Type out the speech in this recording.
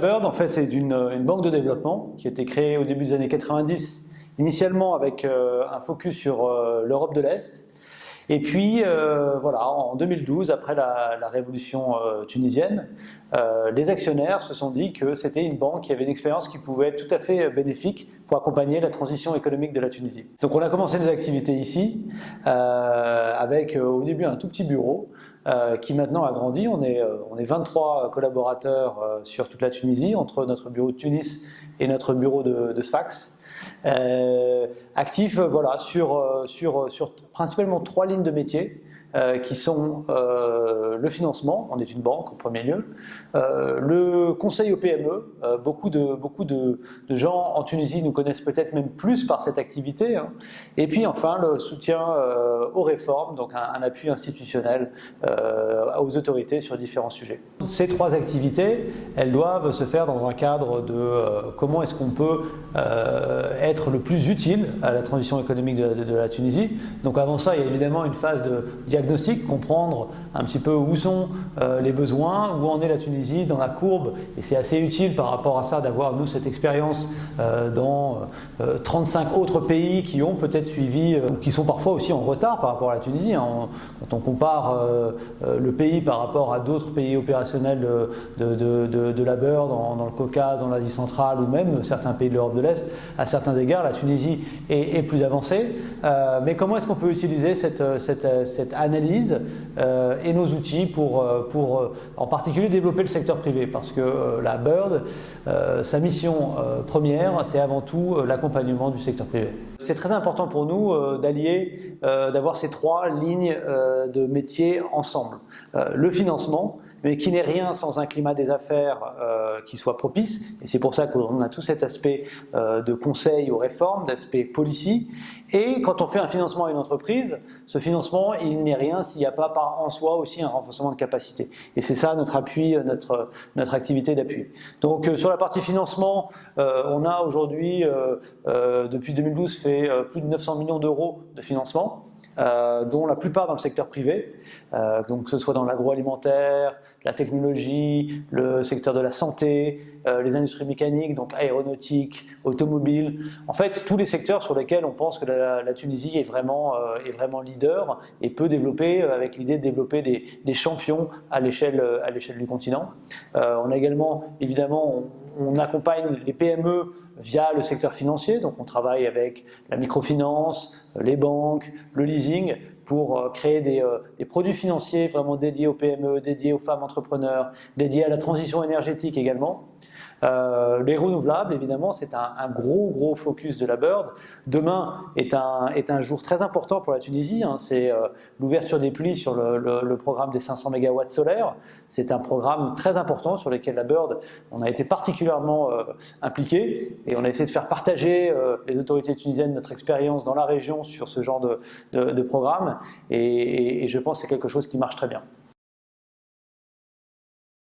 Bird, en fait, c'est une banque de développement qui a été créée au début des années 90, initialement avec un focus sur l'Europe de l'Est. Et puis, voilà, en 2012, après la révolution tunisienne, les actionnaires se sont dit que c'était une banque qui avait une expérience qui pouvait être tout à fait bénéfique pour accompagner la transition économique de la Tunisie. Donc on a commencé nos activités ici, avec au début un tout petit bureau, qui maintenant a grandi. On est 23 collaborateurs sur toute la Tunisie, entre notre bureau de Tunis et notre bureau de Sfax. Actif voilà, sur principalement 3 lignes de métier qui sont le financement, on est une banque au premier lieu, le conseil aux PME, beaucoup de gens en Tunisie nous connaissent peut-être même plus par cette activité, hein, et puis enfin le soutien aux réformes, donc un appui institutionnel aux autorités sur différents sujets. Ces 3 activités, elles doivent se faire dans un cadre de comment est-ce qu'on peut être le plus utile à la transition économique de la Tunisie. Donc avant ça, il y a évidemment une phase de diagnostic, comprendre un petit peu où sont les besoins, où en est la Tunisie dans la courbe, et c'est assez utile par rapport à ça d'avoir nous cette expérience dans 35 autres pays qui ont peut-être suivi, ou qui sont parfois aussi en retard par rapport à la Tunisie, hein. Quand on compare le pays par rapport à d'autres pays opérationnels de la Bird, dans le Caucase, dans l'Asie centrale, ou même certains pays de l'Europe de l'Est, à certains égards, la Tunisie est plus avancée. Mais comment est-ce qu'on peut utiliser cette analyse et nos outils pour en particulier développer le secteur privé, parce que la Bird, sa mission première, c'est avant tout l'accompagnement du secteur privé. C'est très important pour nous d'allier, d'avoir ces 3 lignes de métier ensemble. Le financement, mais qui n'est rien sans un climat des affaires qui soit propice, et c'est pour ça qu'on a tout cet aspect de conseil aux réformes, d'aspect policy, et quand on fait un financement à une entreprise, ce financement, il n'est rien s'il n'y a pas en soi aussi un renforcement de capacité, et c'est ça notre appui, notre activité d'appui. Donc sur la partie financement, on a aujourd'hui, depuis 2012, fait plus de 900 millions d'euros de financement, dont la plupart dans le secteur privé, donc que ce soit dans l'agroalimentaire, la technologie, le secteur de la santé, les industries mécaniques, donc aéronautique, automobile, en fait tous les secteurs sur lesquels on pense que la Tunisie est vraiment leader et peut développer, avec l'idée de développer des champions à l'échelle du continent. On a également, évidemment, on accompagne les PME via le secteur financier, donc on travaille avec la microfinance, les banques, le leasing, pour créer des produits financiers vraiment dédiés aux PME, dédiés aux femmes entrepreneurs, dédiés à la transition énergétique également. Les renouvelables, évidemment, c'est un gros focus de la Bird. Demain est un jour très important pour la Tunisie, hein. C'est l'ouverture des plis sur le programme des 500 MW solaires. C'est un programme très important sur lequel la Bird, on a été particulièrement impliqué, et on a essayé de faire partager les autorités tunisiennes notre expérience dans la région sur ce genre de programme, et je pense que c'est quelque chose qui marche très bien.